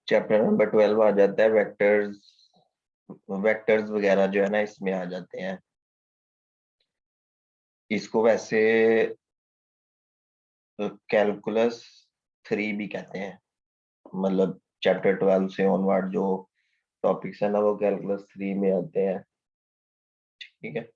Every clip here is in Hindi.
चैप्टर नंबर 12 आ जाता है वेक्टर्स। वेक्टर्स वगैरह जो है ना इसमें आ जाते हैं। इसको वैसे कैलकुलस 3 भी कहते हैं। मतलब चैप्टर 12 से ऑनवर्ड जो टॉपिक्स है ना वो कैलकुलस 3 में आते हैं। ठीक है।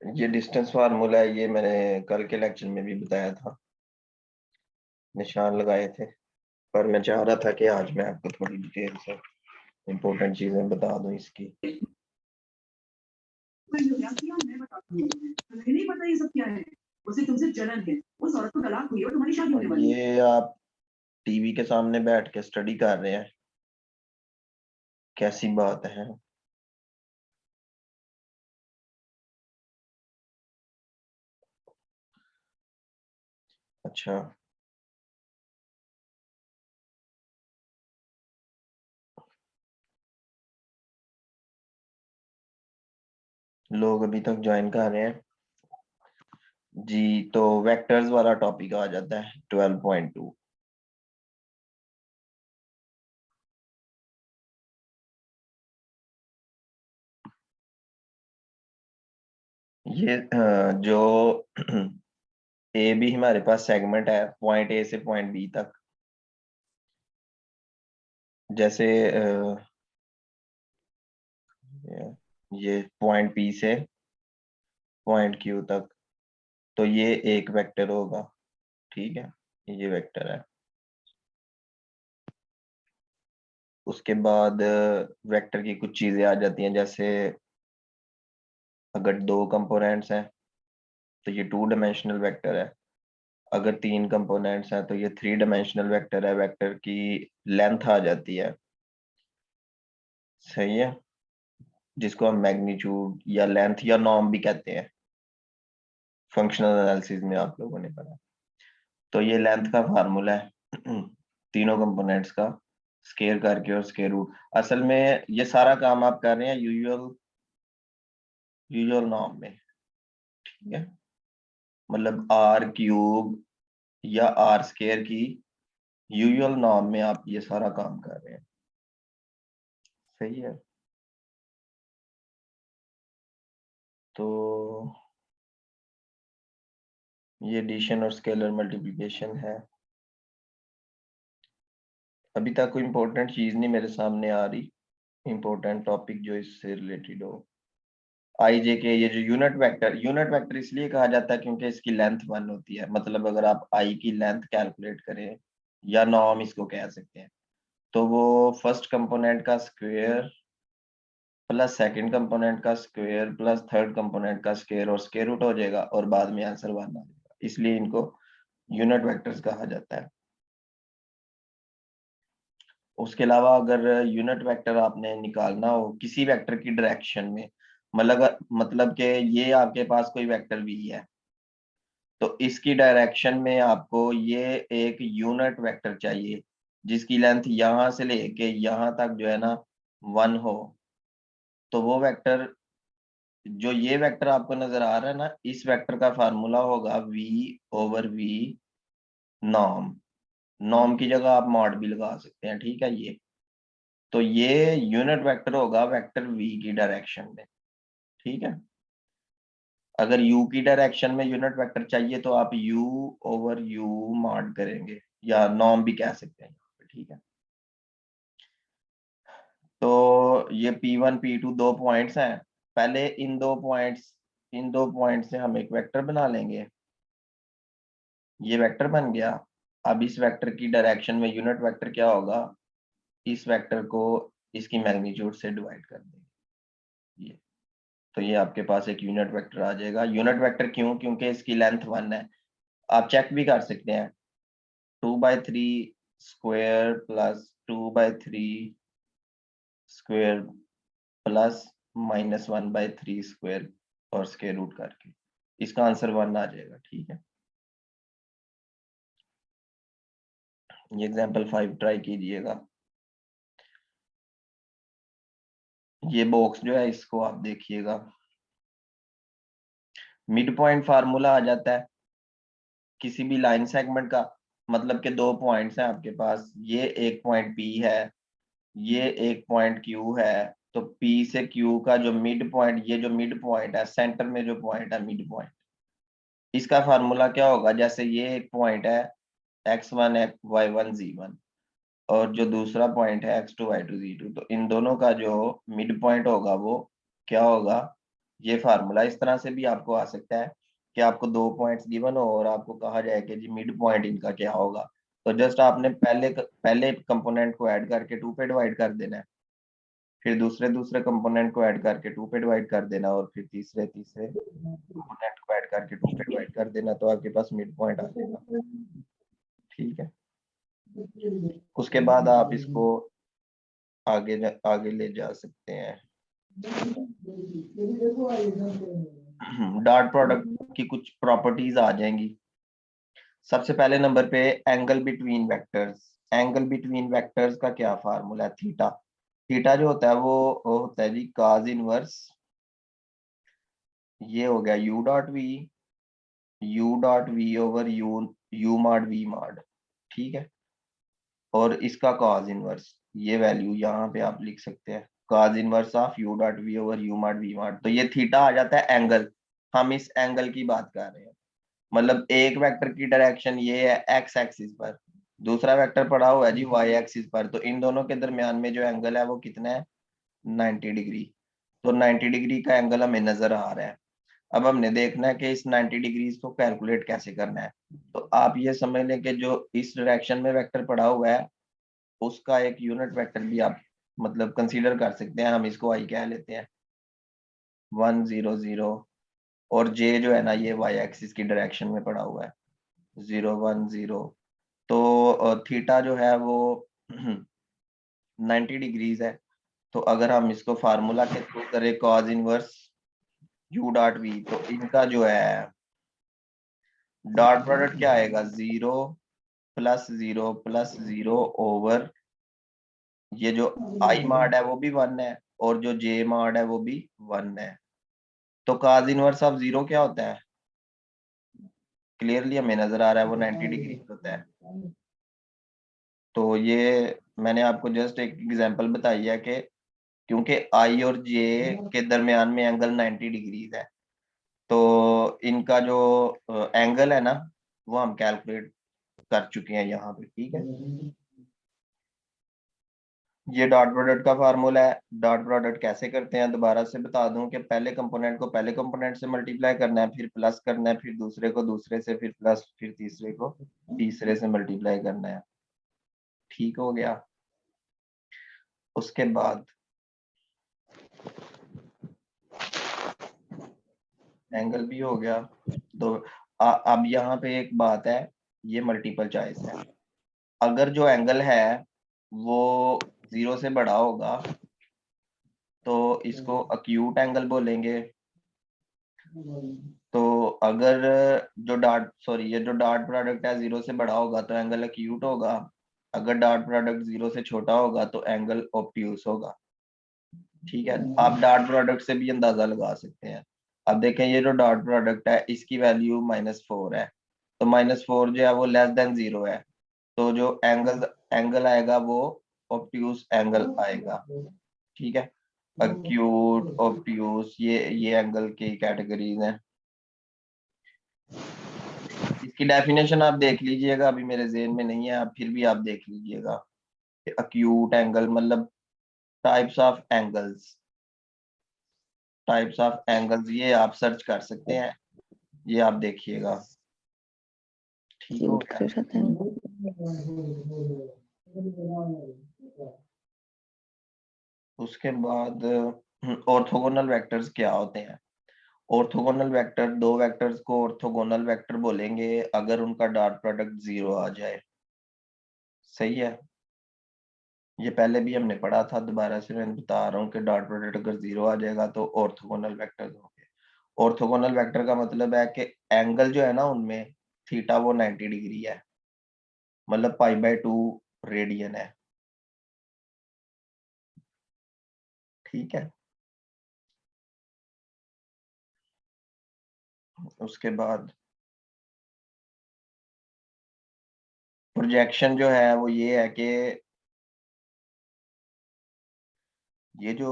ये डिस्टेंस फार्मूला है, ये मैंने कल के लेक्चर में भी बताया था, निशान लगाए थे। पर मैं चाह रहा था कि आज मैं आपको थोड़ी डिटेल से इम्पोर्टेंट चीजें बता दूं इसकी। नहीं पता ये सब क्या है। उसे तुमसे जलन है, उस औरत को तलाक हुई और तुम्हारी शादी होने वाली है। ये आप टीवी के सामने बैठ के स्टडी कर रहे हैं, कैसी बात है। अच्छा, लोग अभी तक ज्वाइन कर रहे हैं जी। तो वेक्टर्स वाला टॉपिक आ जाता है 12.2। ये जो ए भी हमारे पास सेगमेंट है, पॉइंट ए से पॉइंट बी तक। जैसे ये पॉइंट पी से पॉइंट क्यू तक, तो ये एक वेक्टर होगा। ठीक है, ये वेक्टर है। उसके बाद वेक्टर की कुछ चीजें आ जाती हैं, जैसे अगर दो कंपोनेंट्स हैं तो ये 2 डायमेंशनल वेक्टर है। अगर 3 कंपोनेंट्स हैं तो ये 3 डायमेंशनल वेक्टर है। वेक्टर की लेंथ आ जाती है, सही है, जिसको हम मैग्नीट्यूड या लेंथ या नॉर्म भी कहते हैं। फंक्शनल एनालिसिस में आप लोगों ने पढ़ा। तो ये लेंथ का फार्मूला है तीनों कंपोनेंट्स का स्केयर करके और स्केयर रूट। असल में ये सारा काम आप कर रहे हैं यूजुअल यूजुअल नॉर्म में। ठीक है, मतलब आर क्यूब या आर स्केयर की यूजुअल नॉर्म में आप ये सारा काम कर रहे हैं, सही है। तो ये एडिशन और स्केलर मल्टीप्लिकेशन है। अभी तक कोई इंपॉर्टेंट चीज नहीं मेरे सामने आ रही, इंपॉर्टेंट टॉपिक जो इससे रिलेटेड हो। आई जे के, ये जो यूनिट वेक्टर इसलिए कहा जाता है क्योंकि इसकी लेंथ 1 होती है। मतलब अगर आप आई की लेंथ कैलकुलेट करें, या नॉर्म इसको कह सकते हैं, तो वो फर्स्ट कंपोनेंट का स्क्वायर प्लस सेकंड कंपोनेंट का स्क्वायर प्लस थर्ड कंपोनेंट का स्क्वायर और स्क्वायर रूट हो जाएगा, और बाद में आंसर 1 आ जाएगा। इसलिए इनको यूनिट वेक्टर्स कहा जाता है। उसके अलावा अगर यूनिट वेक्टर आपने निकालना हो किसी वेक्टर की डायरेक्शन में, मतलब कि ये आपके पास कोई वेक्टर भी है, तो इसकी डायरेक्शन में आपको ये एक यूनिट वेक्टर चाहिए जिसकी लेंथ यहां से लेके यहां तक जो है ना 1 हो। तो वो वेक्टर, जो ये वेक्टर आपको नजर आ रहा है ना, इस वेक्टर का फार्मूला होगा v over v norm. Norm की जगह आप मॉड भी लगा सकते हैं, ठीक है। ये तो ये यूनिट वेक्टर होगा वेक्टर v की डायरेक्शन में। ठीक है, अगर u की डायरेक्शन में यूनिट वेक्टर चाहिए तो आप u ओवर u मॉड करेंगे, या नॉर्म भी कह सकते हैं यहाँ पे, ठीक है। तो ये P1 P2 दो पॉइंट्स हैं। पहले इन दो पॉइंट से हम एक वेक्टर बना लेंगे। ये वेक्टर बन गया। अब इस वेक्टर की डायरेक्शन में यूनिट वेक्टर क्या होगा, इस वेक्टर को इसकी मैग्नीट्यूड से डिवाइड कर देंगे ये। तो ये आपके पास एक यूनिट वेक्टर आ जाएगा। यूनिट वेक्टर क्यों? क्योंकि इसकी लेंथ 1 है। आप चेक भी कर सकते हैं, 2/3 square plus 2/3 square plus -1/3 square और स्क्वायर रूट करके इसका आंसर 1 आ जाएगा, ठीक है। ये एग्जाम्पल 5 ट्राई कीजिएगा। ये बॉक्स जो है इसको आप देखिएगा, मिड पॉइंट फार्मूला आ जाता है किसी भी लाइन सेगमेंट का। मतलब के दो पॉइंट्स हैं आपके पास, ये एक पॉइंट P है, ये एक पॉइंट Q है। तो P से Q का जो मिड पॉइंट, ये जो मिड पॉइंट है सेंटर में जो पॉइंट है मिड पॉइंट, इसका फार्मूला क्या होगा? जैसे ये एक पॉइंट है x1 y1 z1 और जो दूसरा पॉइंट है x2 y2 z2, तो इन दोनों का जो मिड पॉइंट होगा वो क्या होगा? ये फार्मूला इस तरह से भी आपको आ सकता है कि आपको दो पॉइंट्स गिवन हो और आपको कहा जाए कि जी मिड पॉइंट इनका क्या होगा। तो जस्ट आपने पहले कंपोनेंट को ऐड करके 2 पे डिवाइड कर देना है, फिर दूसरे कंपोनेंट को ऐड करके 2 पे डिवाइड कर देना, और फिर तीसरे कंपोनेंट को ऐड करके 2 पे डिवाइड कर देना, तो आपके पास मिड पॉइंट आ जाएगा। ठीक है, उसके बाद आप इसको आगे ले जा सकते हैं। डॉट प्रोडक्ट की कुछ प्रॉपर्टीज आ जाएंगी। सबसे पहले नंबर पे angle between vectors. Angle between vectors का क्या फार्मूला है? थीटा। थीटा जो होता है वो होता है जी cos इनवर्स, ये हो गया u dot v over u mod v mod. ठीक है, और इसका cos इनवर्स, ये वैल्यू यहाँ पे आप लिख सकते हैं, cos inverse of u dot v over u mod v mod. तो ये थीटा आ जाता है एंगल। हम इस एंगल की बात कर रहे हैं, मतलब एक वेक्टर की डायरेक्शन ये है एक्स एक्सिस पर, दूसरा वेक्टर पड़ा हुआ है जी वाई एक्सिस पर, तो इन दोनों के दरमियान में जो एंगल है वो कितना है? 90 डिग्री। तो 90 डिग्री का एंगल हमें नजर आ रहा है। अब हमने देखना है कि इस 90 डिग्रीज को कैलकुलेट कैसे करना है। तो आप ये समझ लें कि जो इस डायरेक्शन में वेक्टर पड़ा हुआ है उसका एक यूनिट वेक्टर भी आप मतलब कंसीडर कर सकते हैं, हम इसको आई कह लेते हैं 1 0 0, और जे जो है ना ये वाई एक्सिस की डायरेक्शन में पड़ा हुआ है 0 1 0। तो थीटा जो है वो 90 डिग्रीज है। तो अगर हम इसको फार्मूला के थ्रू करें cos inverse u dot v, तो इनका जो है डॉट प्रोडक्ट क्या आएगा? 0 प्लस 0 ओवर ये जो आई मॉड है वो भी 1 है और जो जे मॉड है वो भी 1 है। तो cos इनवर्स ऑफ 0 क्या होता है? क्लियरली हमें नजर आ रहा है वो 90 डिग्री होता है। तो ये मैंने आपको जस्ट एक एग्जांपल बताई है कि क्योंकि आई और जे के दरमियान में एंगल 90 डिग्रीज है, तो इनका जो एंगल है ना वो हम कैलकुलेट कर चुके हैं यहाँ पे। ठीक है, ये डॉट प्रोडक्ट का फार्मूला है। डॉट प्रोडक्ट कैसे करते हैं दोबारा से बता दूं कि पहले कंपोनेंट को पहले कंपोनेंट से मल्टीप्लाई करना है, फिर प्लस करना है, फिर दूसरे को दूसरे से, फिर प्लस, फिर तीसरे को तीसरे से मल्टीप्लाई करना है। ठीक हो गया, उसके बाद एंगल भी हो गया। तो अब यहाँ पे एक बात है, ये मल्टीपल चॉइस है। अगर जो एंगल है वो 0 से बड़ा होगा तो इसको अक्यूट एंगल बोलेंगे। तो अगर ये जो डॉट प्रोडक्ट है 0 से बड़ा होगा तो एंगल अक्यूट होगा, अगर डॉट प्रोडक्ट 0 से छोटा होगा तो एंगल ऑब्ट्यूस होगा। ठीक है, आप डॉट प्रोडक्ट से भी अंदाजा लगा सकते हैं। अब देखें ये जो डॉट प्रोडक्ट है इसकी वैल्यू -4 है, तो -4 जो है वो लेस देन 0 है, तो जो एंगल आएगा वो ऑब्ट्यूस एंगल आएगा। ठीक है, अक्यूट ऑब्ट्यूस ये एंगल की कैटेगरीज हैं। इसकी डेफिनेशन आप देख लीजिएगा, अभी मेरे ज़हन में नहीं है, आप फिर भी आप देख लीजिएगा कि अक्यूट एंगल मतलब टाइप्स ऑफ एंगल्स ये आप सर्च कर सकते हैं, ये आप देखिएगा। ठीक हो गया, उसके बाद ऑर्थोगोनल वेक्टर्स क्या होते हैं? ऑर्थोगोनल वेक्टर, दो वेक्टर्स को ऑर्थोगोनल वेक्टर बोलेंगे अगर उनका डॉट प्रोडक्ट 0 आ जाए। सही है, ये पहले भी हमने पढ़ा था, दोबारा से मैं बता रहा हूँ कि डॉट प्रोडक्ट अगर 0 आ जाएगा तो ऑर्थोगोनल वेक्टर होंगे। ऑर्थोगोनल वेक्टर का मतलब है कि एंगल जो है ना उनमें थीटा वो 90 डिग्री है। मतलब π/2 रेडियन है। ठीक है, उसके बाद प्रोजेक्शन जो है वो ये है कि ये जो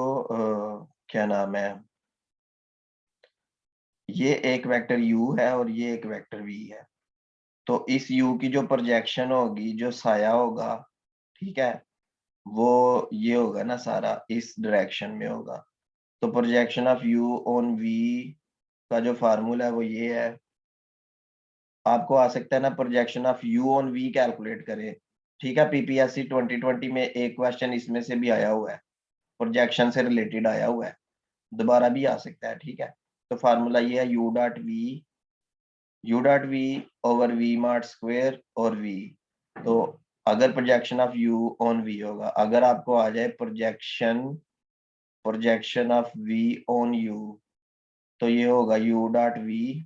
क्या नाम है, ये एक वेक्टर u है और ये एक वेक्टर v है। तो इस u की जो प्रोजेक्शन होगी, जो साया होगा, ठीक है, वो ये होगा ना, सारा इस डायरेक्शन में होगा। तो projection of u on v का जो फार्मूला है वो ये है। आपको आ सकता है ना, projection of u on v calculate करें। ठीक है, पीपीएससी 2020 में एक क्वेश्चन इसमें से भी आया हुआ है, प्रोजेक्शन से रिलेटेड आया हुआ है, दोबारा भी आ सकता है। ठीक है, तो फार्मूला ये है u.v over v mart square और v। तो अगर projection of u on v होगा, अगर आपको आ जाए projection of v on u, तो ये होगा u.v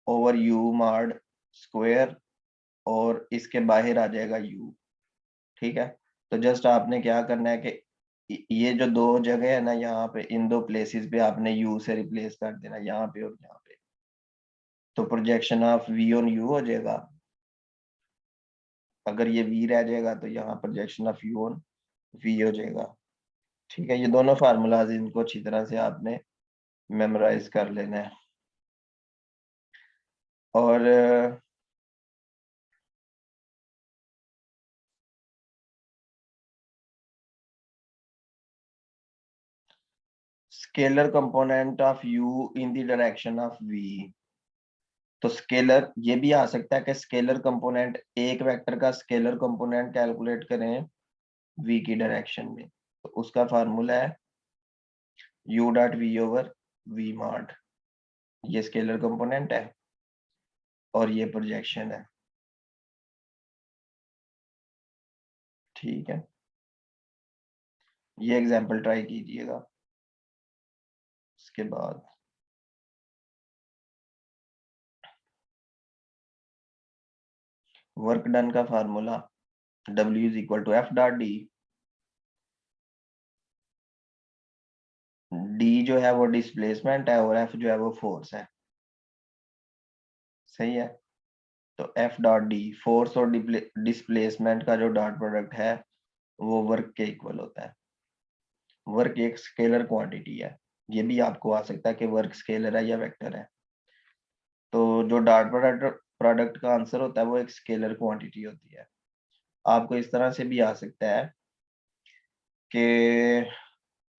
over u mart square और इसके बाहर आ जाएगा u। ठीक है, तो जस्ट आपने क्या करना है कि ये जो दो जगह है ना, यहाँ पे इन दो प्लेसेस पे आपने u से रिप्लेस कर देना, यहाँ पे और यहाँ पे। तो projection of v on u हो जाएगा। अगर ये v रह जाएगा तो यहाँ projection of u on v हो जाएगा। ठीक है, ये दोनों फार्मूलाज, इनको अच्छी तरह से आपने मेमोराइज कर लेना है। और scalar component of u in the direction of v। तो स्केलर ये भी आ सकता है कि स्केलर कंपोनेंट, एक वेक्टर का स्केलर कंपोनेंट कैलकुलेट करें v की डायरेक्शन में। तो उसका फार्मूला है u.v ओवर v मॉड। ये स्केलर कंपोनेंट है और ये प्रोजेक्शन है। ठीक है, ये एग्जांपल ट्राई कीजिएगा। इसके बाद वर्क डन का formula W is equal to F.D। D जो है वो डिस्प्लेसमेंट है और F जो है वो फोर्स है। सही है, तो F.D फोर्स और डिस्प्लेसमेंट का जो डॉट प्रोडक्ट है वो वर्क के इक्वल होता है। वर्क एक स्केलर क्वांटिटी है, ये भी आपको आ सकता है कि वर्क स्केलर है या वेक्टर है। तो जो डॉट प्रोडक्ट का आंसर होता है वो एक स्केलर क्वांटिटी होती है। आपको इस तरह से भी आ सकता है कि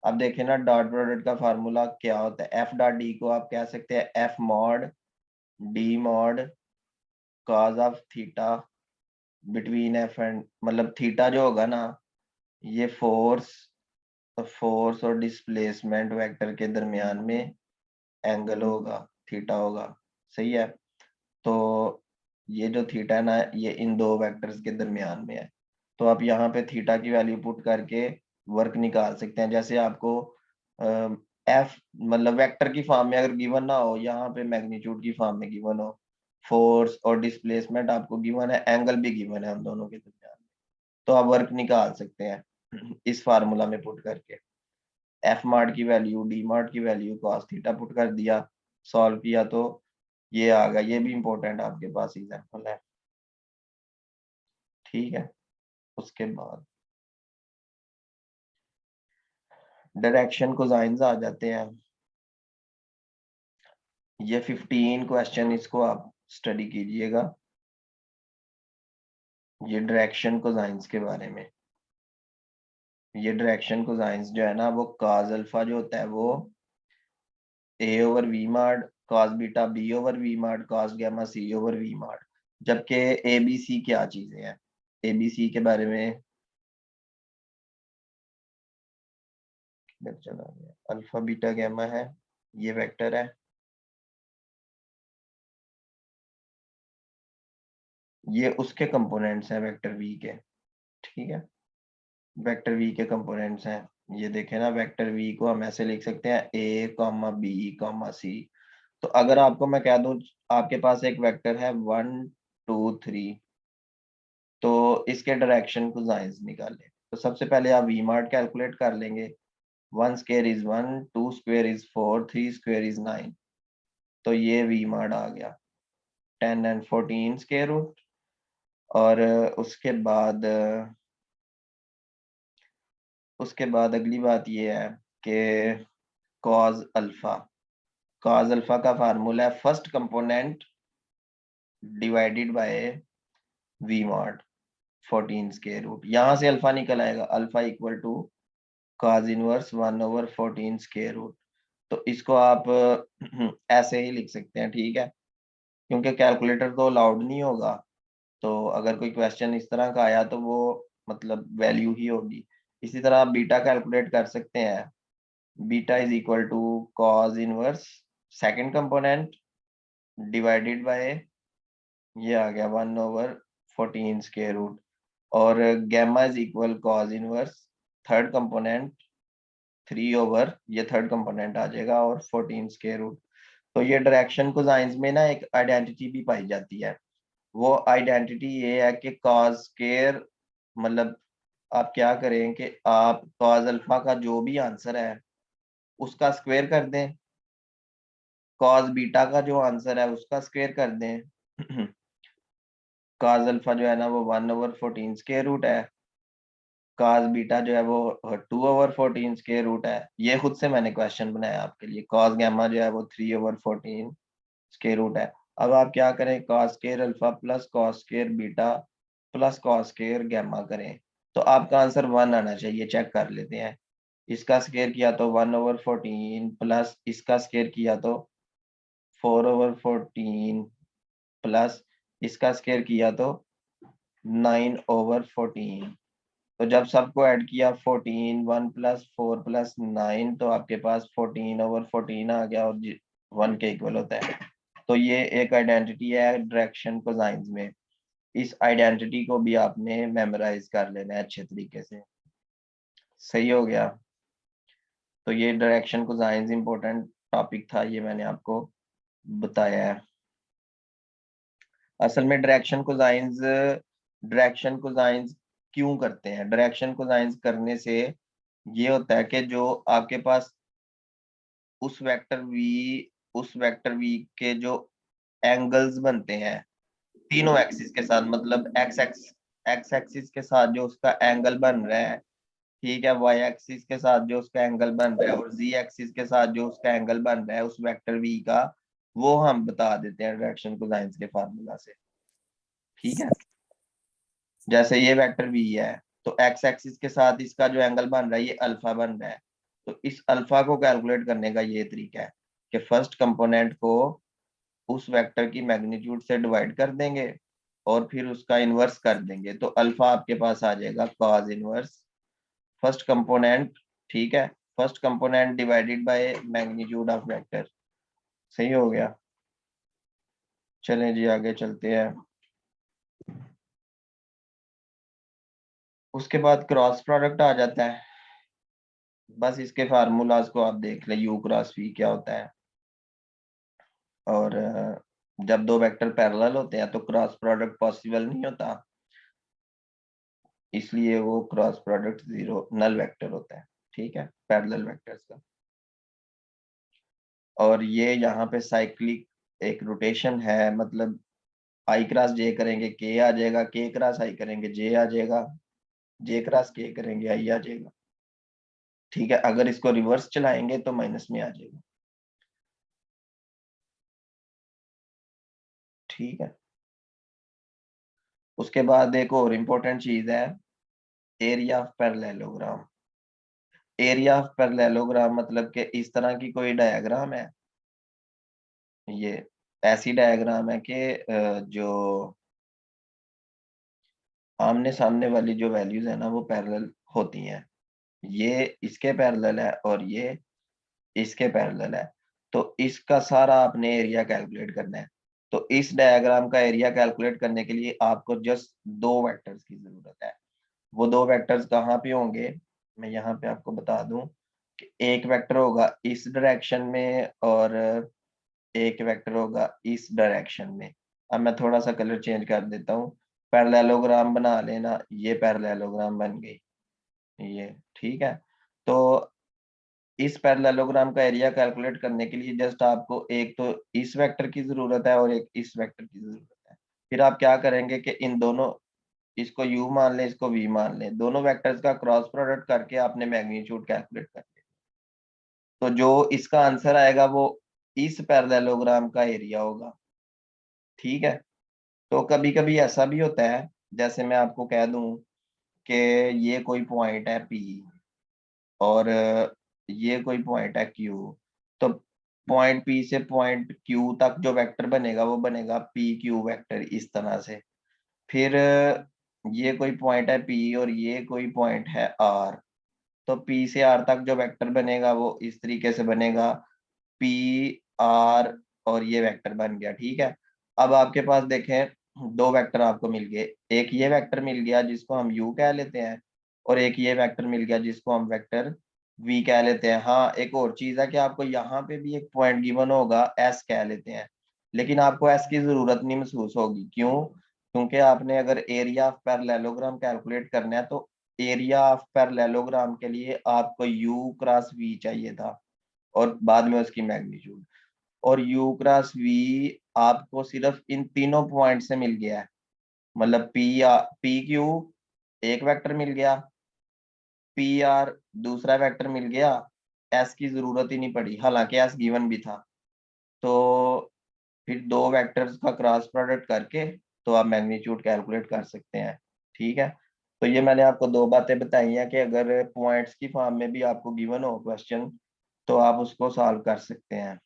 अब देखें ना, डॉट प्रोडक्ट का फार्मूला क्या होता है। F.D को आप कह सकते हैं F mod D mod cause of theta between F and, मतलब थीटा जो होगा ना, ये फोर्स और डिस्प्लेसमेंट वेक्टर के दरमियान में एंगल होगा, थीटा होगा। सही है, तो ये जो थीटा है ना, ये इन दो वेक्टर्स के दरमियान में है। तो आप यहाँ पे थीटा की वैल्यू पुट करके वर्क निकाल सकते हैं। जैसे आपको एफ मतलब वेक्टर की फॉर्म में अगर गिवन ना हो, यहाँ पे मैग्नीट्यूड की फॉर्म में गिवन हो, फोर्स और डिस्प्लेसमेंट आपको गिवन है, एंगल भी गिवन है, हम दोनों के दरमियान में, तो आप वर्क निकाल सकते हैं इस फार्मूला में पुट करके। एफ मार्ट की वैल्यू, डी मार्ट की वैल्यू, कॉस थीटा पुट कर दिया, सॉल्व किया, तो ये आ गया। ये भी इंपॉर्टेंट आपके पास एग्जांपल है। ठीक है, उसके बाद डायरेक्शन कोसाइंस आ जाते हैं। ये 15 क्वेश्चन, इसको आप स्टडी कीजिएगा, ये डायरेक्शन कोसाइंस के बारे में। ये डायरेक्शन कोसाइंस जो है ना, वो cos अल्फा जो होता है वो a over v MARD, cos beta b over v MARD, cos gamma c over v मार्ड। जबकि ए बी सी क्या चीजें हैं, ए बी सी के बारे में चला गया। अल्फा बीटा गामा है, ये वेक्टर है, ये उसके कंपोनेंट्स हैं वेक्टर v के। ठीक है, वेक्टर v के कंपोनेंट्स हैं। ये देखें ना, वेक्टर v को हम ऐसे लिख सकते हैं a कॉमा बी कॉमा सी। तो अगर आपको मैं कह दूं आपके पास एक वेक्टर है 1 2 3, तो इसके डायरेक्शन कोसाइंस निकालें। तो सबसे पहले आप वी मार्ट कैलकुलेट कर लेंगे। 1 square is 1, 2 square is 4, 3 square is 9। तो ये वी मार्ट आ गया 10 एंड 14 स्क्वायर रूट। और उसके बाद अगली बात ये है कि कॉज अल्फा। कॉज अल्फा का फार्मूला है first component divided by V mod 14 square root. यहाँ से अल्फा निकल आएगा, alpha equal to cos inverse 1/14 square root. तो इसको आप ऐसे ही लिख सकते हैं, ठीक है, क्योंकि कैलकुलेटर तो अलाउड नहीं होगा। तो अगर कोई क्वेश्चन इस तरह का आया तो वो मतलब वैल्यू ही होगी। इसी तरह आप बीटा कैलकुलेट कर सकते हैं। Beta is equal to cos inverse second component divided by, ये आ गया 1/14 स्क्वायर रूट। और gamma is equal cos inverse third component 3 ये थर्ड कंपोनेंट आ जाएगा और 14 स्क्वायर रूट। तो ये डायरेक्शन कोसाइंस में ना एक आइडेंटिटी भी पाई जाती है। वो आइडेंटिटी ये है कि कॉज स्क्वायर, मतलब आप क्या करें कि आप कॉज अल्फा का जो भी आंसर है उसका स्क्वायर कर दें, कॉज बीटा का जो आंसर है उसका स्क्वायर कर दें। कॉज अल्फा जो है ना वो 1/14 स्क्वायर रूट है, कॉस बीटा जो है वो 2/14 स्क्वायर रूट है। ये खुद से मैंने क्वेश्चन बनाया आपके लिए। कॉस गैमा जो है वो 3/14 स्क्वायर रूट है। अब आप क्या करें, cos square alpha plus cos square beta plus cos square gamma करें, तो आपका आंसर 1 आना चाहिए। चेक कर लेते हैं। इसका स्क्वायर किया तो 1/14 प्लस इसका स्क्वायर किया तो 4/14 प्लस इसका स्क्वायर किया तो 9/14। तो जब सबको ऐड किया 14, 1 प्लस 4 प्लस 9, तो आपके पास 14/14 आ गया और 1 के इक्वल होता है। तो ये एक आइडेंटिटी है डायरेक्शन कोसाइंस में। इस आइडेंटिटी को भी आपने मेमोराइज कर लेना है अच्छे तरीके से। सही हो गया। तो ये डायरेक्शन कोसाइंस इंपॉर्टेंट टॉपिक था, ये मैंने आपको बताया है। असल में डायरेक्शन कोसाइंस क्यों करते हैं? डायरेक्शन कोसाइंस करने से ये होता है कि जो आपके पास उस वेक्टर वी के जो एंगल्स बनते हैं तीनों एक्सिस के साथ, मतलब एक्स एक्सिस के साथ जो उसका एंगल बन रहा है, ठीक है, वाई एक्सिस के साथ जो उसका एंगल बन रहा है और जी एक्सिस के साथ जो उसका एंगल बन रहा है उस वेक्टर वी का, वो हम बता देते हैं डायरेक्शन कोसाइंस के फार्मूला से। ठीक है, जैसे ये वेक्टर वी है तो एक्स एक्सिस के साथ इसका जो एंगल बन रहा है ये अल्फा बन रहा है। तो इस अल्फा को कैलकुलेट करने का ये तरीका है कि फर्स्ट कंपोनेंट को उस वेक्टर की मैग्नीट्यूड से डिवाइड कर देंगे और फिर उसका इन्वर्स कर देंगे, तो अल्फा आपके पास आ जाएगा कॉस इन्वर्स फर्स्ट कंपोनेंट। ठीक है, first component divided by magnitude of vector. सही हो गया। चलें जी आगे चलते हैं। उसके बाद क्रॉस प्रोडक्ट आ जाता है। बस इसके फार्मूलाज को आप देख लें, यू क्रॉस वी क्या होता है। और जब दो वेक्टर पैरेलल होते हैं तो क्रॉस प्रोडक्ट पॉसिबल नहीं होता, इसलिए वो cross product zero null vector होता है। ठीक है, पैरेलल वेक्टर्स का। और ये यहाँ पे साइक्लिक एक रोटेशन है, मतलब आई क्रॉस जे करेंगे के आ जाएगा, के क्रॉस आई करेंगे जे आ जाएगा, जे क्रॉस के करेंगे आई आ जाएगा। ठीक है, अगर इसको रिवर्स चलाएंगे तो माइनस में आ जाएगा। ठीक है, उसके बाद एक और इम्पोर्टेंट चीज है, area of parallelogram. Area of parallelogram मतलब कि इस तरह की कोई डायग्राम है, ये ऐसी डायग्राम है कि जो आमने सामने वाली जो वैल्यूज है ना वो पैरेलल होती हैं। ये इसके पैरेलल है और ये इसके पैरेलल है, तो इसका सारा आपने एरिया कैलकुलेट करना है। तो इस डायग्राम का एरिया कैलकुलेट करने के लिए आपको जस्ट दो वेक्टर्स की जरूरत है। वो दो वेक्टर्स कहाँ पे होंगे, मैं यहाँ पे आपको बता दूं कि एक वेक्टर होगा इस डायरेक्शन में और एक वेक्टर होगा इस डायरेक्शन में। अब मैं थोड़ा सा कलर चेंज कर देता हूँ। पैरेललोग्राम बना लेना, ये पैरेललोग्राम बन गई ये, ठीक है। तो इस पैरेललोग्राम का एरिया कैलकुलेट करने के लिए जस्ट आपको एक तो इस वेक्टर की जरूरत है और एक इस वेक्टर की जरूरत है। फिर आप क्या करेंगे कि इन दोनों, इसको u मान लें, इसको v मान लें, दोनों वेक्टर्स का क्रॉस प्रोडक्ट करके आपने मैग्नीट्यूड कैलकुलेट कर लिया। तो जो इसका आंसर आएगा वो इस पैरेललोग्राम का एरिया होगा, ठीक है। तो कभी कभी ऐसा भी होता है, जैसे मैं आपको कह दूं कि ये कोई पॉइंट है P और ये कोई पॉइंट है Q, तो पॉइंट P से पॉइंट Q तक जो वेक्टर बनेगा वो बनेगा PQ वेक्टर, इस तरह से। फिर ये कोई पॉइंट है P और ये कोई पॉइंट है R, तो P से R तक जो वेक्टर बनेगा वो इस तरीके से बनेगा, P R, और ये वेक्टर बन गया, ठीक है। अब आपके पास देखें दो वेक्टर आपको मिल गए, एक ये वेक्टर मिल गया जिसको हम U कह लेते हैं, और एक ये वेक्टर मिल गया जिसको हम वेक्टर V कह लेते हैं। हाँ, एक और चीज है कि आपको यहाँ पे भी एक पॉइंट गिवन होगा, S कह लेते हैं, लेकिन आपको S की जरूरत नहीं महसूस होगी। क्यों? क्योंकि आपने अगर एरिया ऑफ पैरेललोग्राम कैलकुलेट करना है तो एरिया ऑफ पैरेललोग्राम के लिए आपको U क्रॉस V चाहिए था और बाद में उसकी मैग्नीट्यूड, और U क्रॉस V आपको सिर्फ इन तीनों पॉइंट से मिल गया है। मतलब पी क्यू एक वेक्टर मिल गया, पी आर दूसरा वेक्टर मिल गया, एस की जरूरत ही नहीं पड़ी, हालांकि एस गिवन भी था। तो फिर दो वेक्टर्स का क्रॉस प्रोडक्ट करके तो आप मैग्नीट्यूड कैलकुलेट कर सकते हैं, ठीक है। तो ये मैंने आपको दो बातें बताई हैं कि अगर पॉइंट्स की फॉर्म में भी आपको गिवन हो क्वेश्चन तो आप उसको सॉल्व कर सकते हैं,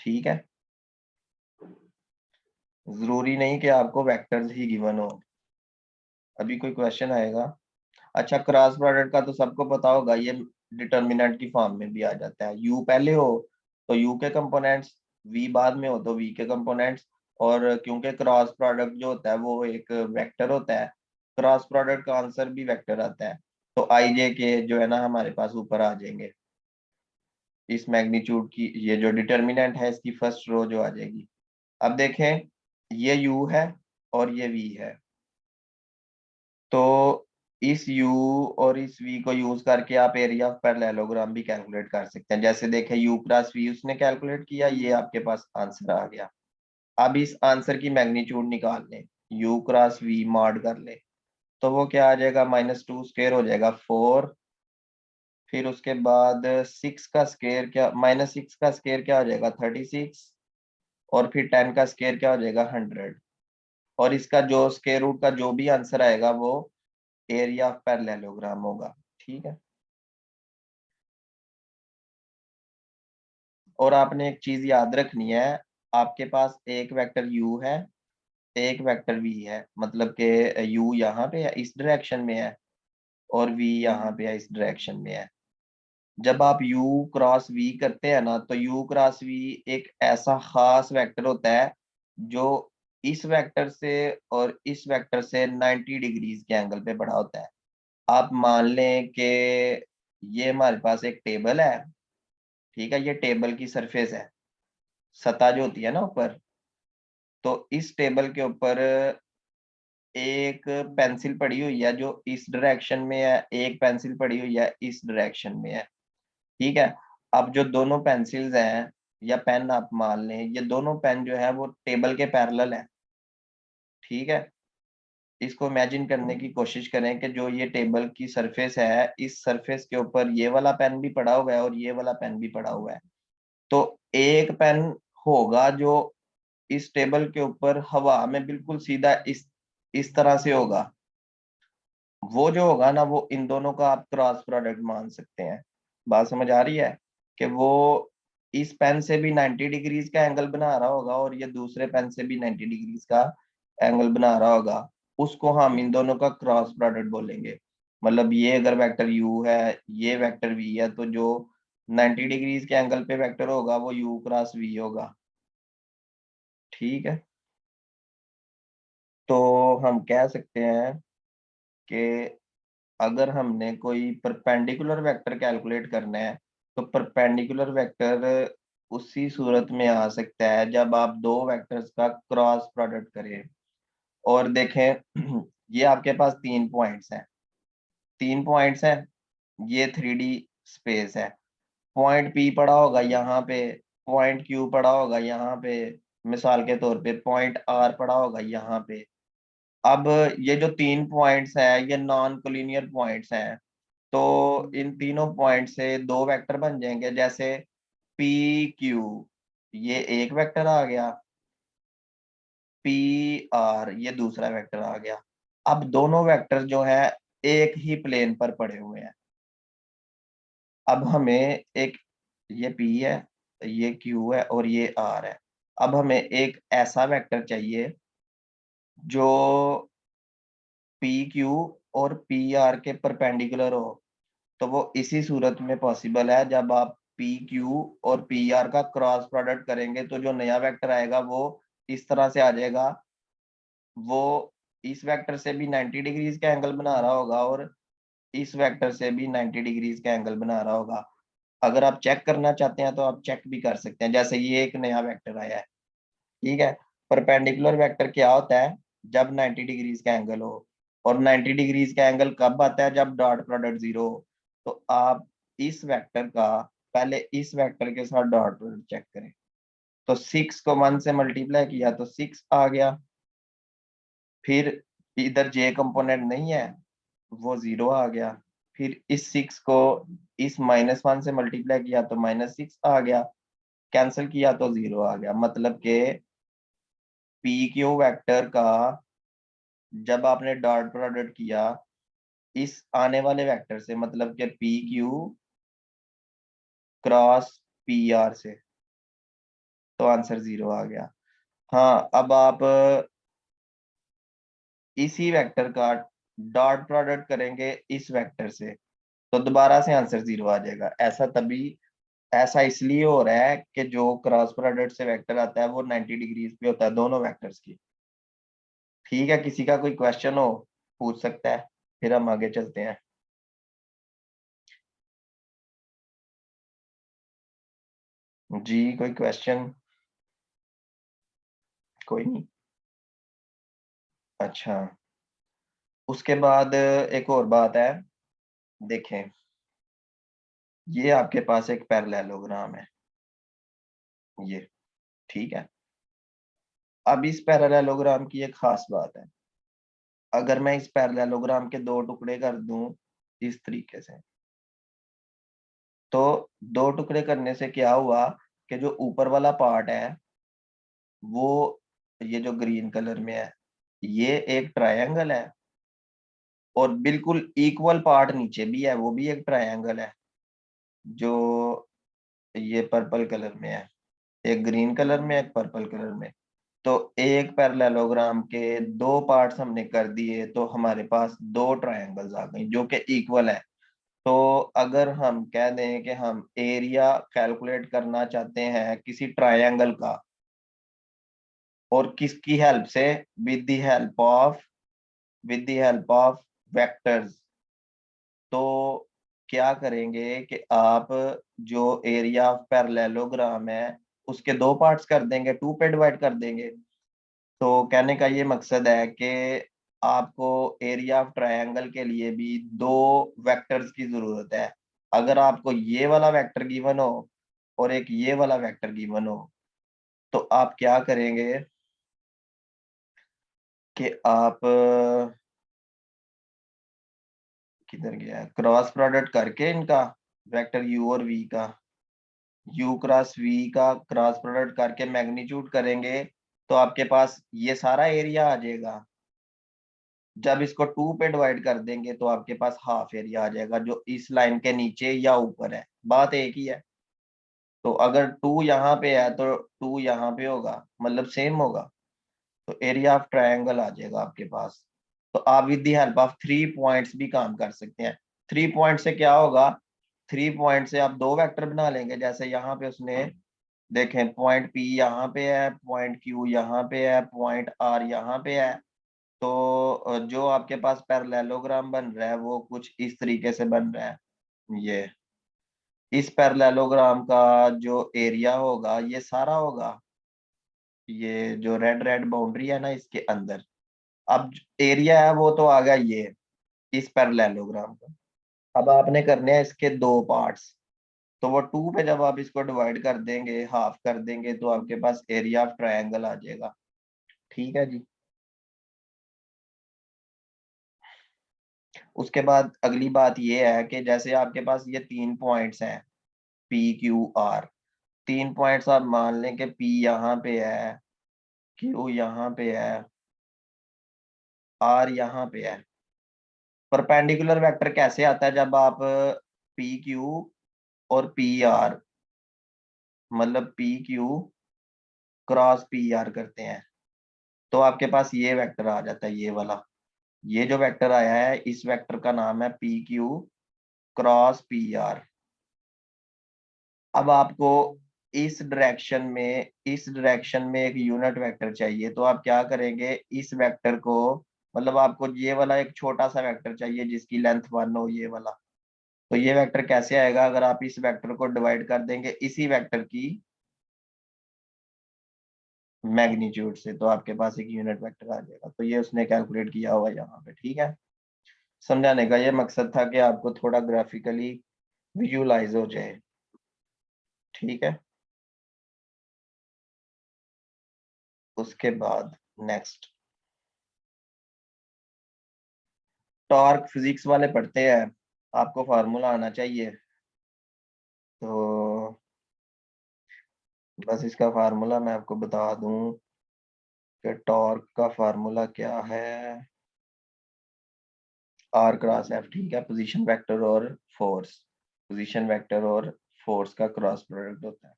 ठीक है। जरूरी नहीं कि आपको वेक्टर्स ही गिवन हो। अभी कोई क्वेश्चन आएगा? अच्छा, क्रॉस प्रोडक्ट का तो सबको पता होगा, ये डिटर्मिनेंट की फॉर्म में भी आ जाता है। u पहले हो तो u के कंपोनेंट्स, v बाद में हो तो v के कंपोनेंट्स, और क्योंकि क्रॉस प्रोडक्ट जो होता है वो एक वेक्टर होता है, क्रॉस प्रोडक्ट का आंसर भी वेक्टर आता है, तो आई जे के जो है ना हमारे पास ऊपर आ जाएंगे। इस मैग्नीट्यूड की ये जो डिटर्मिनेंट है इसकी फर्स्ट रो जो आ जाएगी। अब देखें, ये u है और ये v है, तो इस u और इस v को यूज करके आप एरिया ऑफ पैरेललोग्राम भी कैलकुलेट कर सकते हैं। जैसे देखें u क्रॉस v उसने कैलकुलेट किया, ये आपके पास आंसर आ गया। अब इस आंसर की मैग्नीट्यूड निकाल लें, u क्रॉस v मॉड कर ले, तो वो क्या आ जाएगा, -2 स्क्वायर हो जाएगा 4, फिर उसके बाद 6 का स्क्वायर क्या, -6 का स्क्वायर क्या हो जाएगा 36, और फिर 10 का स्क्वायर क्या हो जाएगा 100, और इसका जो स्क्वायर रूट का जो भी आंसर आएगा वो एरिया ऑफ पैरेललोग्राम होगा, ठीक है। और आपने एक चीज याद रखनी है, आपके पास एक वेक्टर u है, एक वेक्टर v है, मतलब कि u यहाँ पे है इस डायरेक्शन में है और v यहाँ पे है इस डायरेक्शन में है। जब आप u क्रॉस v करते हैं ना तो u क्रॉस v एक ऐसा खास वेक्टर होता है जो इस वेक्टर से और इस वेक्टर से 90 डिग्रीज के एंगल पे बड़ा होता है। आप मान लें कि ये हमारे पास एक टेबल है, ठीक है, ये टेबल की सरफेस है, सतह जो होती है ना ऊपर, तो इस टेबल के ऊपर एक पेंसिल पड़ी हुई है जो इस डायरेक्शन में है, एक पेंसिल पड़ी हुई है इस डायरेक्शन में है, ठीक है। अब जो दोनों पेंसिल्स हैं या पेन आप मान लें, ये दोनों पेन जो है वो टेबल के पैरेलल है, ठीक है। इसको इमेजिन करने की कोशिश करें कि जो ये टेबल की सरफेस है, इस सरफेस के ऊपर ये वाला पेन भी पड़ा हुआ है और ये वाला पेन भी पड़ा हुआ है। तो एक पेन होगा जो इस टेबल के ऊपर हवा में बिल्कुल सीधा इस तरह से होगा, वो जो होगा ना वो इन दोनों का आप क्रॉस प्रोडक्ट मान सकते हैं। बात समझ आ रही है कि वो इस पेन से भी 90 डिग्रीज का एंगल बना रहा होगा और ये दूसरे पेन से भी 90 डिग्रीज का एंगल बना रहा होगा, उसको हम इन दोनों का क्रॉस प्रोडक्ट बोलेंगे। मतलब ये अगर वेक्टर u है, ये वेक्टर v है, तो जो 90 डिग्रीज के एंगल पे वेक्टर होगा वो u क्रॉस v होगा, ठीक है। तो हम कह सकते हैं कि अगर हमने कोई परपेंडिकुलर वेक्टर कैलकुलेट करना है तो परपेंडिकुलर वेक्टर उसी सूरत में आ सकता है जब आप दो वेक्टर्स का क्रॉस प्रोडक्ट करें। और देखें ये आपके पास 3 पॉइंट्स हैं, 3 पॉइंट्स हैं, ये 3D स्पेस है। पॉइंट P पड़ा होगा यहाँ पे, पॉइंट Q पड़ा होगा यहाँ पे, मिसाल के तौर पे पॉइंट R पड़ा होगा यहाँ पे। अब ये जो 3 पॉइंट्स है ये नॉन कोलिनियर पॉइंट्स हैं, तो इन तीनों पॉइंट से 2 वेक्टर बन जाएंगे, जैसे PQ ये एक वेक्टर आ गया, PR ये दूसरा वेक्टर आ गया। अब दोनों वेक्टर जो है एक ही प्लेन पर पड़े हुए हैं। अब हमें एक, ये P है, ये Q है और ये R है। अब हमें एक ऐसा वेक्टर चाहिए जो PQ और PR के परपेंडिकुलर हो। तो वो इसी सूरत में पॉसिबल है, जब आप PQ और PR का क्रॉस प्रोडक्ट करेंगे तो जो नया वेक्टर आएगा वो इस तरह से आ जाएगा, वो इस वेक्टर से भी 90 डिग्रीज का एंगल बना रहा होगा और इस वेक्टर से भी 90 डिग्रीज का एंगल बना रहा होगा। अगर आप चेक करना चाहते हैं तो आप चेक भी कर सकते हैं, जैसे ये एक नया वेक्टर आया है, ठीक है। परपेंडिकुलर वेक्टर क्या होता है, जब 90 डिग्रीज का एंगल हो, और 90 डिग्रीज का एंगल कब आता है, जब डॉट प्रोडक्ट 0 हो। तो आप इस वेक्टर का पहले इस वेक्टर के साथ डॉट प्रोडक्ट चेक करें, तो 6 को 1 से मल्टीप्लाई किया तो 6 आ गया। फिर इधर जे कंपोनेंट नहीं है, वो 0 आ गया। फिर इस 6 को इस -1 से मल्टीप्लाई किया तो -6 आ गया, कैंसिल किया तो 0 आ गया। मतलब के PQ वेक्टर का जब आपने डॉट प्रोडक्ट किया इस आने वाले वेक्टर से, मतलब के PQ क्रॉस PR से, तो आंसर 0 आ गया। हाँ, अब आप इसी वेक्टर का डॉट प्रोडक्ट करेंगे इस वेक्टर से, तो दोबारा से आंसर 0 आ जाएगा। ऐसा इसलिए हो रहा है कि जो क्रॉस प्रोडक्ट से वेक्टर आता है वो 90 डिग्रीज पे होता है दोनों वेक्टर्स की। ठीक है, किसी का कोई क्वेश्चन हो पूछ सकता है, फिर हम आगे चलते हैं। जी कोई क्वेश्चन? कोई नहीं। अच्छा, उसके बाद एक और बात है, देखें ये आपके पास एक पैरेललोग्राम है, ये, ठीक है। अब इस पैरेललोग्राम की एक खास बात है, अगर मैं इस पैरेललोग्राम के 2 टुकड़े कर दूं इस तरीके से, तो 2 टुकड़े करने से क्या हुआ कि जो ऊपर वाला पार्ट है वो, ये जो ग्रीन कलर में है, ये एक ट्रायंगल है, और बिल्कुल इक्वल पार्ट नीचे भी है, वो भी एक ट्रायंगल है, जो ये पर्पल कलर में है, एक ग्रीन कलर में एक पर्पल कलर में। तो एक पैरेललोग्राम के 2 पार्ट्स हमने कर दिए, तो हमारे पास 2 ट्रायंगल्स आ गई जो कि इक्वल है। तो अगर हम कह दें कि हम एरिया कैलकुलेट करना चाहते हैं किसी ट्रायंगल का, और किसकी हेल्प से, with the help of vectors, तो क्या करेंगे कि आप जो एरिया ऑफ पैरेललोग्राम है उसके 2 पार्ट्स कर देंगे, 2 पे डिवाइड कर देंगे। तो कहने का ये मकसद है कि आपको एरिया ऑफ ट्रायंगल के लिए भी 2 वेक्टर्स की जरूरत है। अगर आपको ये वाला वेक्टर गिवन हो और एक ये वाला वेक्टर गिवन हो, तो आप क्या करेंगे कि आप किधर गया, क्रॉस प्रोडक्ट करके इनका वेक्टर u और v का, u क्रॉस v का क्रॉस प्रोडक्ट करके मैग्नीट्यूड करेंगे, तो आपके पास ये सारा एरिया आ जाएगा। जब इसको 2 पे डिवाइड कर देंगे तो आपके पास हाफ एरिया आ जाएगा, जो इस लाइन के नीचे या ऊपर है, बात एक ही है। तो अगर 2 यहाँ पे है तो 2 यहाँ पे होगा, मतलब सेम होगा, तो एरिया ऑफ ट्रायंगल आ जाएगा आपके पास। तो आप with the help of 3 points भी काम कर सकते हैं। 3 पॉइंट से क्या होगा, 3 पॉइंट से आप 2 वेक्टर बना लेंगे, जैसे यहाँ पे उसने, देखें पॉइंट P यहाँ पे है, पॉइंट Q यहाँ पे है, पॉइंट R यहाँ पे है। तो जो आपके पास पैरेललोग्राम बन रहा है वो कुछ इस तरीके से बन रहा है। ये इस पैरेललोग्राम का जो एरिया होगा ये सारा होगा, ये जो रेड रेड बाउंड्री है ना इसके अंदर, अब एरिया है वो तो आ गया ये इस पैरेललोग्राम का। अब आपने करने हैं इसके दो पार्ट्स, तो वो टू पे जब आप इसको डिवाइड कर देंगे, हाफ कर देंगे, तो आपके पास एरिया ऑफ ट्रायंगल आ जाएगा। ठीक है जी। उसके बाद अगली बात ये है कि जैसे आपके पास ये तीन पॉइंट्स हैं, पी क्यू आर, तीन पॉइंट्स आप मान लें कि पी यहाँ पे है, क्यू यहाँ पे है, आर यहाँ पे है। परपेंडिकुलर वेक्टर कैसे आता है? जब आप पी क्यू और पी आर, मतलब P Q cross P R करते हैं, तो आपके पास ये वेक्टर आ जाता है, ये वाला। ये जो वेक्टर आया है इस वेक्टर का नाम है P Q cross P R. अब आपको इस डायरेक्शन में एक यूनिट वेक्टर चाहिए, तो आप क्या करेंगे, इस वेक्टर को, मतलब आपको ये वाला एक छोटा सा वेक्टर चाहिए जिसकी लेंथ 1 हो, ये वाला। तो ये वेक्टर कैसे आएगा? अगर आप इस वेक्टर को डिवाइड कर देंगे इसी वेक्टर की मैग्नीट्यूड से, तो आपके पास एक यूनिट वेक्टर आ जाएगा। तो ये उसने कैलकुलेट किया हुआ यहाँ पे। ठीक है, समझाने का ये मकसद था कि आपको थोड़ा ग्राफिकली विजुअलाइज हो जाए। ठीक है, उसके बाद नेक्स्ट, टॉर्क फिजिक्स वाले पढ़ते हैं, आपको फार्मूला आना चाहिए। तो बस इसका फार्मूला मैं आपको बता दूं कि टॉर्क का फार्मूला क्या है। आर क्रॉस एफ, ठीक है, पोजीशन वेक्टर और फोर्स, पोजीशन वेक्टर और फोर्स का क्रॉस प्रोडक्ट होता है।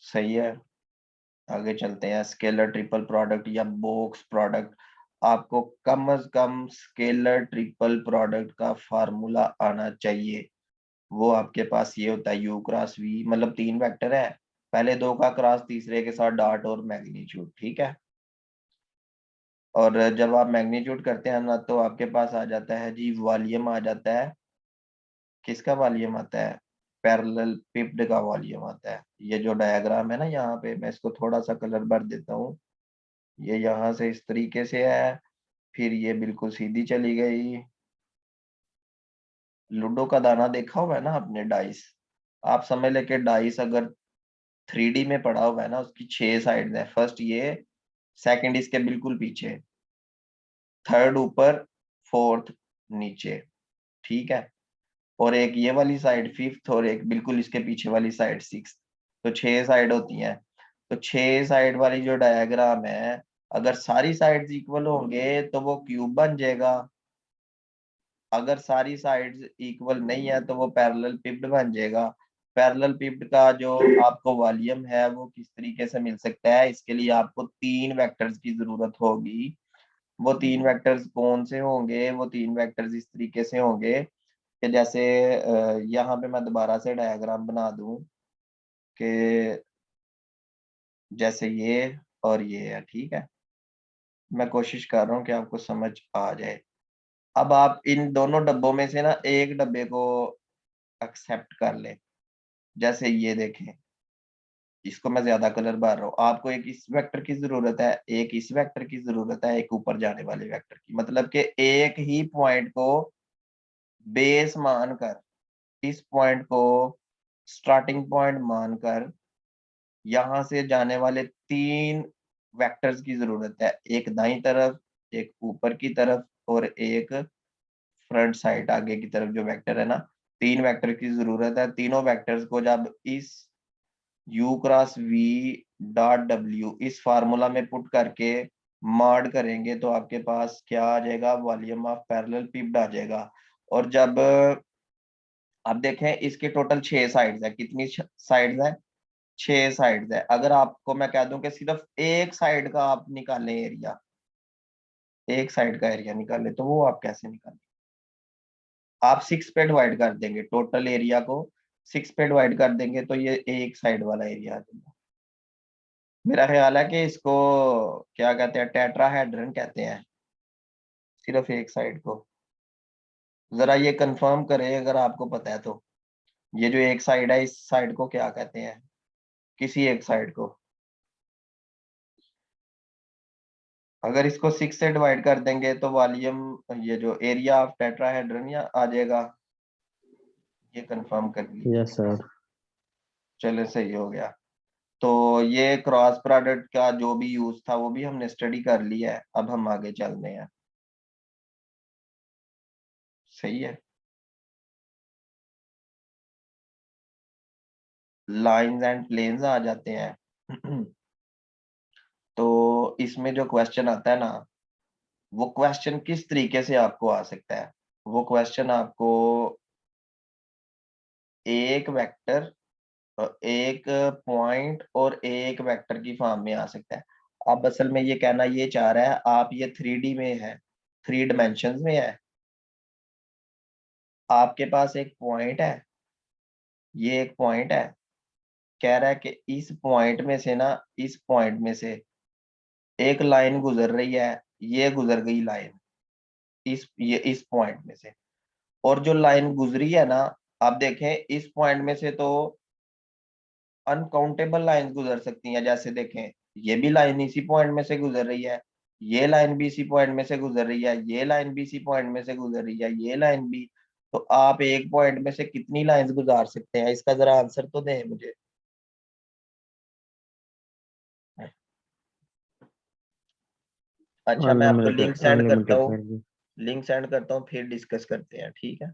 सही है, आगे चलते हैं। स्केलर ट्रिपल प्रोडक्ट या बॉक्स प्रोडक्ट, आपको कम से कम स्केलर ट्रिपल प्रोडक्ट का फार्मूला आना चाहिए। वो आपके पास ये होता है यू क्रॉस वी, मतलब तीन वेक्टर है, पहले दो का क्रॉस तीसरे के साथ डॉट और मैग्नीट्यूड। ठीक है, और जब आप मैग्नीट्यूड करते हैं ना, तो आपके पास आ जाता है जी वॉल्यूम आ जाता है। किसका वॉल्यूम आता है? पैरेलल पिप्ड का वॉल्यूम आता है। ये जो डायग्राम है ना, यहाँ पे मैं इसको थोड़ा सा कलर भर देता हूँ। ये यहाँ से इस तरीके से है, फिर ये बिल्कुल सीधी चली गई। लूडो का दाना देखा हुआ है ना आपने, डाइस। आप समझ ले कि डाइस अगर 3D में पड़ा हुआ है ना, उसकी 6 साइड है। फर्स्ट ये, सेकंड इसके बिल्कुल पीछे, थर्ड ऊपर, फोर्थ नीचे। ठीक है, और एक ये वाली साइड फिफ्थ, और एक बिल्कुल इसके पीछे वाली साइड सिक्स। तो 6 साइड होती हैं। तो 6 साइड वाली जो डायग्राम है, अगर सारी साइड्स इक्वल होंगे तो वो क्यूब बन जाएगा। अगर सारी साइड्स इक्वल नहीं है तो वो पैरेलल पिप्ड बन जाएगा। पैरेलल पिप्ड का जो आपको वॉल्यूम है वो किस तरीके से मिल सकता है? इसके लिए आपको तीन वेक्टर्स की जरूरत होगी। वो तीन वेक्टर्स कौन से होंगे? वो तीन वेक्टर्स इस तरीके से होंगे कि जैसे यहाँ पे मैं दोबारा से डायग्राम बना दूं कि जैसे ये और ये है। ठीक है, मैं कोशिश कर रहा हूँ कि आपको समझ आ जाए। अब आप इन दोनों डब्बों में से ना एक डब्बे को एक्सेप्ट कर ले। जैसे ये देखें, इसको मैं ज्यादा कलर भर रहा हूँ। आपको एक इस वेक्टर की जरूरत है, एक इस वेक्टर की जरूरत है, एक ऊपर जाने वाले वेक्टर की। मतलब कि एक ही पॉइंट को बेस मानकर, इस पॉइंट को स्टार्टिंग पॉइंट मानकर, यहाँ से जाने वाले तीन वेक्टर्स की जरूरत है। एक दाईं तरफ, एक ऊपर की तरफ, और एक फ्रंट साइड आगे की तरफ जो वेक्टर है ना। तीन वेक्टर की जरूरत है। तीनों वेक्टर्स को जब इस u cross v dot w इस फार्मूला में पुट करके मॉड करेंगे, तो आपके पास क्या आ जाएगा? वॉल्यूम ऑफ पैरेलल पिप्ड आ जाएगा। और जब आप देखें, इसके टोटल 6 साइड्स है। कितनी साइड्स है? 6 साइड्स है। अगर आपको मैं कह दूं कि सिर्फ एक साइड का आप निकालें एरिया, एक साइड का एरिया निकालें, तो वो आप कैसे निकालें? आप 6 पे डिवाइड कर देंगे, टोटल एरिया को 6 पे डिवाइड कर देंगे, तो ये एक साइड वाला एरिया आ जाएगा। मेरा ख्याल है कि इसको क्या कहते हैं, टेट्राहेड्रन कहते हैं, सिर्फ एक साइड को। जरा ये कंफर्म करें अगर आपको पता है तो। ये जो एक साइड है, इस साइड को क्या कहते हैं? किसी एक साइड को अगर इसको 6 से डिवाइड कर देंगे तो वॉल्यूम ये जो एरिया ऑफ टेट्राहेड्रन या आ जाएगा, ये कंफर्म कर लीजिए। Yes sir. चले सही हो गया। तो ये क्रॉस प्रोडक्ट का जो भी यूज था वो भी हमने स्टडी कर लिया है, अब हम आगे चलते हैं। सही है। लाइंस एंड प्लेन्स आ जाते हैं। तो इसमें जो क्वेश्चन आता है ना, वो क्वेश्चन किस तरीके से आपको आ सकता है? वो क्वेश्चन आपको एक वेक्टर, एक पॉइंट और एक वेक्टर की फॉर्म में आ सकता है। अब असल में ये कहना ये चाह रहा है, आप ये 3D में है, 3 डायमेंशन में है, आपके पास एक पॉइंट है, ये एक पॉइंट है, कह रहा है कि इस पॉइंट में से ना, इस पॉइंट में से एक लाइन गुजर रही है, ये गुजर गई लाइन इस पॉइंट में से, और जो लाइन गुजरी है ना, आप देखें इस पॉइंट में से तो अनकाउंटेबल लाइन गुजर सकती हैं। जैसे देखें, ये भी लाइन इसी पॉइंट में से गुजर रही है, ये लाइन भी इसी पॉइंट में से गुजर रही है, ये लाइन भी इसी पॉइंट में से गुजर रही है, ये लाइन भी। तो आप एक पॉइंट में से कितनी लाइंस गुजार सकते हैं? इसका जरा आंसर तो दें मुझे। अच्छा, मैं आपको लिंक सेंड करता अनलिमिटेड हूँ, सर जी। लिंक सेंड करता हूँ, फिर डिस्कस करते हैं, ठीक है।